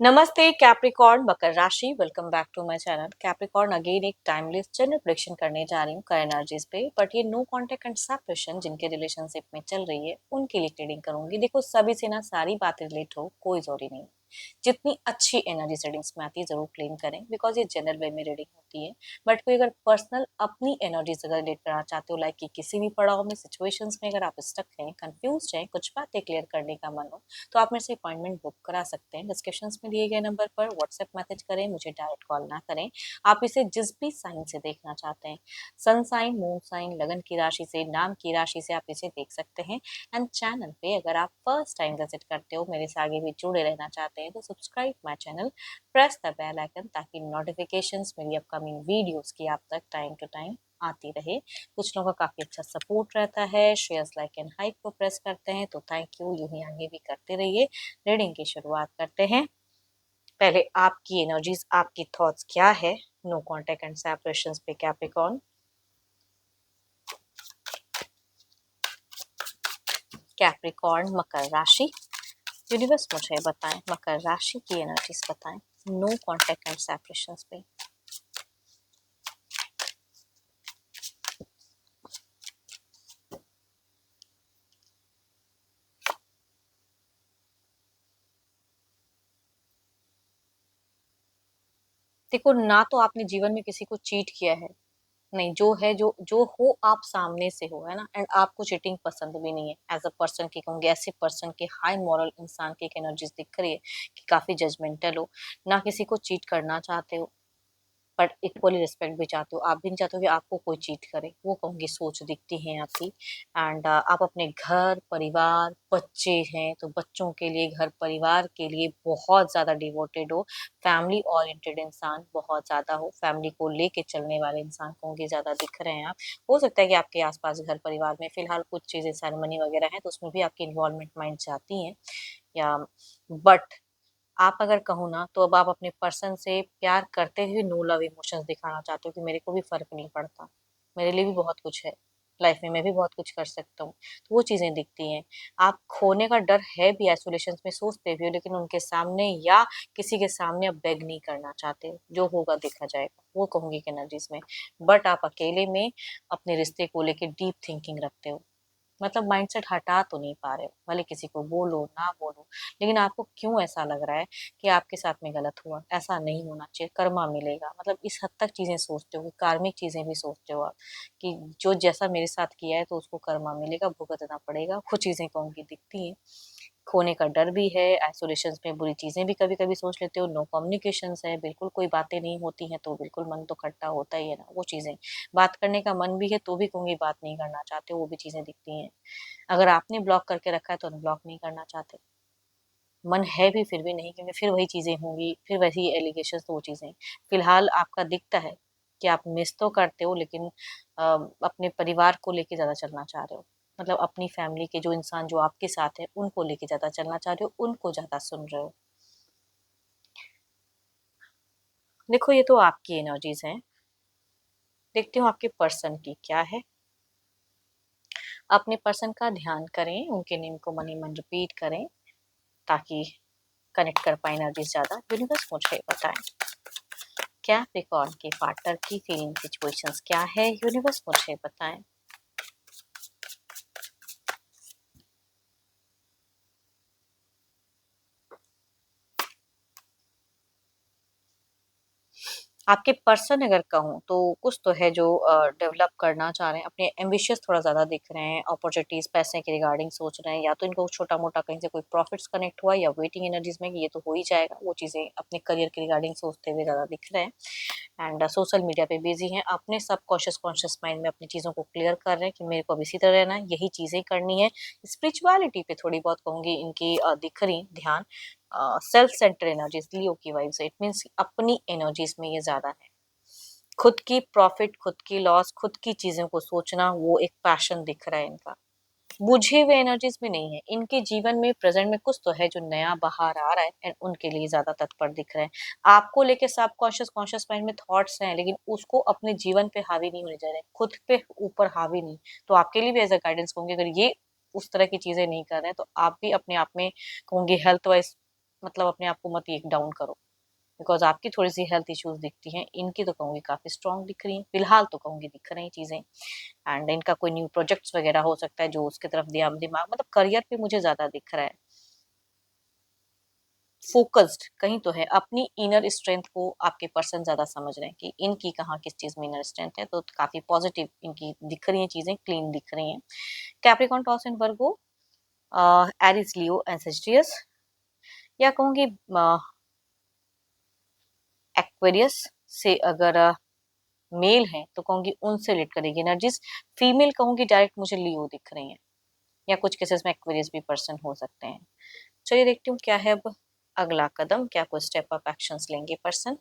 नमस्ते कैप्रिकॉर्न मकर राशि। Welcome back to my channel. Capricorn again एक टाइमलेस जनरल प्रेडिक्शन करने जा रही हूँ कर एनर्जीज पे, बट ये नो कांटेक्ट एंड सेपरेशन जिनके रिलेशनशिप में चल रही है उनके लिए ट्रेडिंग करूंगी। देखो सभी से ना सारी बातें रिलेट हो, कोई जरूरी नहीं। जितनी अच्छी एनर्जी रीडिंग्स में आती है जरूर क्लेम करें, बिकॉज ये जनरल वे में रीडिंग होती है। बट कोई अगर पर्सनल अपनी एनर्जी से रिलेट करना चाहते हो, लाइक कि किसी भी पड़ाव में सिचुएशंस में अगर आप स्टक हैं, कंफ्यूज हैं, कुछ बातें क्लियर करने का मन हो, तो आप मेरे से अपॉइंटमेंट बुक करा सकते हैं। डिस्क्रिप्शन में दिए गए नंबर पर व्हाट्सएप मैसेज करें, मुझे डायरेक्ट कॉल ना करें। आप इसे जिस भी साइन से देखना चाहते हैं, सन साइन, मून साइन, लगन की राशि से, नाम की राशि से, आप इसे देख सकते हैं। एंड चैनल पे अगर आप फर्स्ट टाइम विजिट करते हो, मेरे से आगे भी जुड़े रहना चाहते हैं, तो subscribe my channel, press the bell icon, ताकि नोटिफिकेशंस मेरी अपकमिंग वीडियोस की आप तक टाइम टू टाइम आती रहे। कुछ लोगों का काफी अच्छा सपोर्ट रहता है, शेयर्स, लाइक एंड हाइप को प्रेस करते हैं, तो थैंक यू। यूं ही आगे भी करते रहिए। रीडिंग की शुरुआत करते हैं। पहले आपकी एनर्जीज, आपकी थॉट्स क्या है नो कांटेक्ट एंड सेपरेशंस पे कैप्रिकॉर्न। कैप्रिकॉर्न मकर राशि, यूनिवर्स मुझे बताएं मकर राशि की एनर्जीज बताएं नो कांटेक्ट एंड सेपरेशंस पे। देखो ना, तो आपने जीवन में किसी को चीट किया है, नहीं। जो है, जो जो हो आप सामने से हो, है ना। एंड आपको चीटिंग पसंद भी नहीं है। एज अ पर्सन की कहूंगी, ऐसे पर्सन के हाई मॉरल इंसान की एक एनर्जीज दिख रही है कि काफी जजमेंटल हो, ना किसी को चीट करना चाहते हो, बट इक्वली रिस्पेक्ट भी चाहते हो। आप भी नहीं चाहते हो कि आपको कोई चीट करे, वो कहूंगी सोच दिखती है आपकी। एंड आप अपने घर परिवार बच्चे हैं, तो बच्चों के लिए, घर परिवार के लिए बहुत ज्यादा डिवोटेड हो। फैमिली ओरिएंटेड इंसान बहुत ज्यादा हो, फैमिली को लेके चलने वाले इंसान कहूंगी ज्यादा दिख रहे हैं आप। हो सकता है कि आपके आसपास घर परिवार में फिलहाल कुछ चीजें सेरेमनी वगैरह है, तो उसमें भी आपकी इन्वॉल्वमेंट माइंड जाती है, या बट आप अगर कहूँ ना, तो अब आप अपने पर्सन से प्यार करते हुए नो लव इमोशंस दिखाना चाहते हो कि मेरे को भी फर्क नहीं पड़ता, मेरे लिए भी बहुत कुछ है लाइफ में, मैं भी बहुत कुछ कर सकता हूँ। तो वो चीजें दिखती हैं। आप खोने का डर है भी, आइसोलेशन में सोचते भी हो, लेकिन उनके सामने या किसी के सामने आप बेग नहीं करना चाहते। जो होगा देखा जाएगा, वो कहूंगी कि एनर्जीज में। बट आप अकेले में अपने रिश्ते को लेके डीप थिंकिंग रखते हो, मतलब माइंडसेट हटा तो नहीं पा रहे हो, भले किसी को बोलो ना बोलो, लेकिन आपको क्यों ऐसा लग रहा है कि आपके साथ में गलत हुआ, ऐसा नहीं होना चाहिए, कर्मा मिलेगा। मतलब इस हद तक चीजें सोचते हो कि कार्मिक चीजें भी सोचते हो आप, कि जो जैसा मेरे साथ किया है तो उसको कर्मा मिलेगा, भुगतना पड़ेगा। वो चीजें कहूंगी दिखती हैं। खोने का डर भी है, आइसोलेशन में बुरी चीजें भी कभी कभी सोच लेते हो, नो कम्युनिकेशन है, बिल्कुल कोई बातें नहीं होती हैं, तो बिल्कुल मन तो खट्टा होता ही है ना। वो चीजें, बात करने का मन भी है तो भी कहूंगी बात नहीं करना चाहते, वो भी चीजें दिखती हैं। अगर आपने ब्लॉक करके रखा है तो अनब्लॉक नहीं करना चाहते, मन है भी फिर भी नहीं, क्योंकि फिर वही चीजें होंगी, फिर वही एलिगेशन, तो वो चीजें फिलहाल आपका दिखता है कि आप मिस तो करते हो, लेकिन अपने परिवार को लेके ज्यादा चलना चाह रहे हो। मतलब अपनी फैमिली के जो इंसान जो आपके साथ है उनको लेके ज्यादा चलना चाह रहे हो, उनको ज्यादा सुन रहे हो। देखो ये तो आपकी एनर्जीज हैं, देखती हूँ आपके पर्सन की क्या है। अपने पर्सन का ध्यान करें, उनके नेम को मन ही मन रिपीट करें, ताकि कनेक्ट कर पाए एनर्जीज ज्यादा। यूनिवर्स मुझे बताएं क्या रिकॉर्ड के पार्टनर की फीलिंग सिचुएशंस क्या है, यूनिवर्स मुझे बताएं। आपके पर्सन अगर कहूँ तो कुछ तो है जो डेवलप करना चाह रहे हैं, अपने एम्बिशियस थोड़ा ज्यादा दिख रहे हैं, अपॉर्चुनिटीज पैसे के रिगार्डिंग सोच रहे हैं, या तो इनको छोटा मोटा कहीं से कोई प्रॉफिट्स कनेक्ट हुआ, या वेटिंग एनर्जीज में कि ये तो हो ही जाएगा, वो चीजें अपने करियर के रिगार्डिंग सोचते हुए ज्यादा दिख रहे हैं। एंड सोशल मीडिया पे बिजी हैं, अपने सब कॉन्शियस माइंड में अपनी चीजों को क्लियर कर रहे हैं कि मेरे को अब इसी तरह रहना है, यही चीजें करनी है। स्पिरिचुअलिटी पे थोड़ी बहुत कहूंगी इनकी दिख रही ध्यान। सेल्फ सेंटर एनर्जीज, लियो की वाइब्स, इट मीन्स अपनी एनर्जीज में ये ज्यादा है। खुद की प्रॉफिट, खुद की लॉस, खुद की चीजों को सोचना, वो एक पैशन दिख रहा है इनका। बुझे हुए एनर्जीज में नहीं है इनके जीवन में, प्रेजेंट में कुछ तो है जो नया बाहर आ रहा है, एंड उनके लिए ज्यादा तत्पर दिख रहे हैं। आपको लेके सब कॉन्शियस माइंड में थॉट्स हैं, लेकिन उसको अपने जीवन पे हावी नहीं होने जा रहे, खुद पे ऊपर हावी नहीं। तो आपके लिए भी एज अ गाइडेंस कहूंगी, अगर ये उस तरह की चीजें नहीं कर रहे हैं, तो आप भी अपने आप में कहूंगी हेल्थ वाइज मतलब अपने आप को मत एक डाउन करो, बिकॉज आपकी थोड़ी सी हेल्थ इश्यूज दिखती हैं, इनकी तो कहूँगी काफी स्ट्रांग दिख रही हैं फिलहाल, तो कहूँगी दिख रही चीजें। एंड इनका कोई न्यू प्रोजेक्ट्स वगैरह हो सकता है जो उसके तरफ दिमाग दिमाग मतलब करियर पे मुझे ज्यादा दिख रहा है। फोकस्ड कहीं तो है, अपनी इनर स्ट्रेंथ को आपके पर्सन ज्यादा समझ रहे हैं कि इनकी कहाँ किस चीज में इनर स्ट्रेंथ है, तो काफी पॉजिटिव इनकी दिख रही हैं चीजें, क्लीन दिख रही हैं। Capricorn, Taurus and Virgo, Aries, Leo and Sagittarius, या कहूंगी एक्वेरियस से अगर मेल है तो कहूंगी उनसे रिलेट करेगी एनर्जीज। फीमेल कहूंगी डायरेक्ट मुझे लियो दिख रही है, या कुछ केसेस में एक्वेरियस भी पर्सन हो सकते हैं। चलिए देखती हूँ क्या है अब अगला कदम, क्या कोई स्टेप अप एक्शंस लेंगे पर्सन।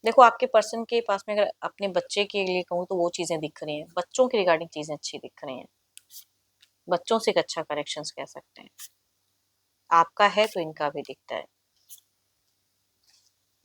देखो आपके पर्सन के पास में अगर अपने बच्चे के लिए कहूँ तो वो चीजें दिख रही हैं, बच्चों की रिगार्डिंग चीजें अच्छी दिख रही हैं, बच्चों से एक अच्छा कनेक्शंस कह सकते हैं। आपका है तो इनका भी दिखता है।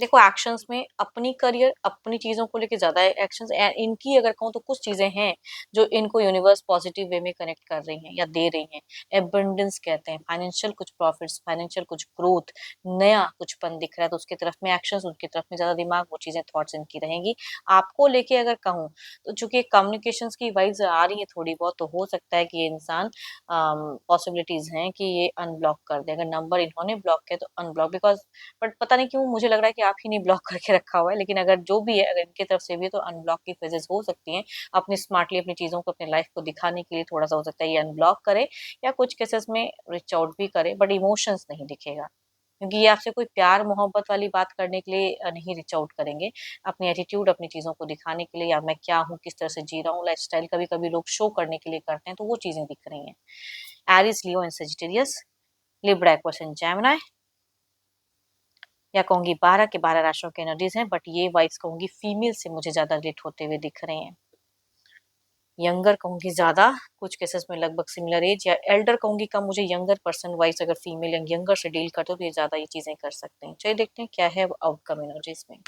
देखो एक्शंस में अपनी करियर अपनी चीजों को लेके ज्यादा एक्शंस, इनकी अगर कहूँ तो कुछ चीजें हैं जो इनको यूनिवर्स पॉजिटिव वे में कनेक्ट कर रही हैं या दे रही हैं। एबंडेंस कहते हैं, फाइनेंशियल कुछ प्रॉफिट्स, फाइनेंशियल कुछ ग्रोथ, नया कुछ पन दिख रहा है, तो उसकी तरफ में एक्शंस, उनकी तरफ में ज्यादा दिमाग, वो चीजें थॉट्स इनकी रहेंगी। आपको लेके अगर कहूँ तो चूंकि कम्युनिकेशंस की वाइब्स आ रही है थोड़ी बहुत, तो हो सकता है कि ये इंसान पॉसिबिलिटीज हैं कि ये अनब्लॉक कर दे, अगर नंबर इन्होंने ब्लॉक किया तो अनब्लॉक, बिकॉज बट पता नहीं क्यों मुझे लग रहा है कि आप ही ने ब्लॉक करके रखा हुआ है, लेकिन अगर जो भी है, अगर इनकी तरफ से भी है तो अनब्लॉक की फेजेस हो सकती हैं। अपनी स्मार्टली अपनी चीजों को अपनी लाइफ को दिखाने के लिए थोड़ा सा हो सकता है ये अनब्लॉक करे, या कुछ केसेस में रिच आउट भी करे, बट इमोशंस नहीं दिखेगा, क्योंकि ये आपसे कोई प्यार मोहब्बत वाली बात करने के लिए नहीं रिच आउट करेंगे। अपनी एटीट्यूड अपनी चीजों को दिखाने के लिए, या मैं क्या हूँ किस तरह से जी रहा हूँ लाइफ स्टाइल, कभी कभी लोग शो करने के लिए करते हैं, तो वो चीजें दिख रही हैं। Aries, Leo and Sagittarius, Libra, Aquarius and Gemini, या कहूंगी 12 के 12 राशियों के एनर्जीज हैं, बट ये वाइब्स कहूंगी फीमेल से मुझे ज्यादा रिलेट होते हुए दिख रहे हैं। यंगर कहूंगी ज्यादा, कुछ केसेस में लगभग सिमिलर एज, या एल्डर कहूंगी कम, मुझे यंगर पर्सन वाइज अगर फीमेल या यंगर से डील करते हो तो ये ज्यादा ये चीजें कर सकते हैं। चलिए देखते हैं क्या है आउटकम एनर्जीज में।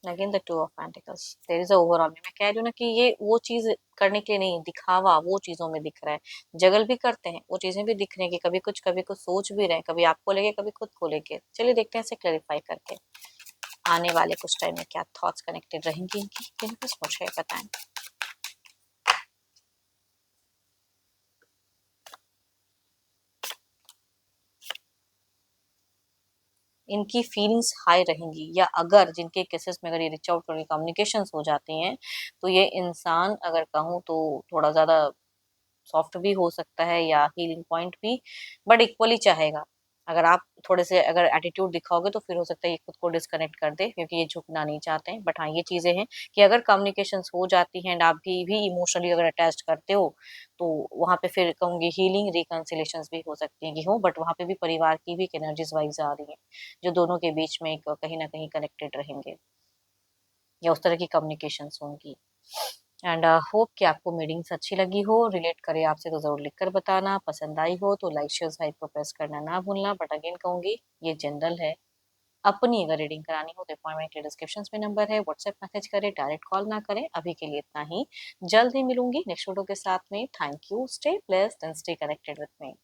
Again the two of pentacles, there is a overall में मैं कह रही हूँ ना कि ये वो चीज करने के लिए नहीं, दिखावा वो चीजों में दिख रहा है, जगल भी करते हैं, वो चीजें भी दिख रही है कि कभी कुछ सोच भी रहे हैं, कभी आपको लेके कभी खुद को लेके। चलिए देखते हैं इसे क्लैरिफाई करके आने वाले कुछ टाइम में क्या थॉट्स कनेक्टेड रहेंगी इनकी, बस मुझे बताएं। इनकी फीलिंग्स हाई रहेंगी, या अगर जिनके केसेस में अगर ये रिच आउट करके कम्युनिकेशंस हो जाती हैं, तो ये इंसान अगर कहूँ तो थोड़ा ज्यादा सॉफ्ट भी हो सकता है, या हीलिंग पॉइंट भी, बट इक्वली चाहेगा। अगर आप थोड़े से अगर एटीट्यूड दिखाओगे तो फिर हो सकता है ये खुद को डिस्कनेक्ट कर दे, क्योंकि ये झुकना नहीं चाहते हैं। बट हाँ ये चीजें हैं कि अगर कम्युनिकेशंस हो जाती हैं एंड आप भी इमोशनली अगर अटैच करते हो, तो वहां पे फिर कहूंगी हीलिंग रिकंसिलेशंस भी हो सकती हैं कि हो, बट वहां पे भी परिवार की भी एनर्जीज वाइज आ रही हैं, जो दोनों के बीच में एक कहीं ना कहीं कनेक्टेड रहेंगे, या उस तरह की कम्युनिकेशंस होंगी। एंड होप कि आपको मीटिंग्स अच्छी लगी हो, रिलेट करे आपसे तो जरूर लिखकर बताना, पसंद आई हो तो लाइक शेयर हाइप को प्रेस करना ना भूलना। बट अगेन कहूंगी ये जनरल है, अपनी अगर रीडिंग करानी हो तो अपॉइंटमेंट के डिस्क्रिप्शन में नंबर है, व्हाट्सएप मैसेज करें, डायरेक्ट कॉल ना करें। अभी के लिए इतना ही, जल्द ही मिलूंगी नेक्स्ट वीडियो के साथ में। Thank you, stay blessed and stay connected with me.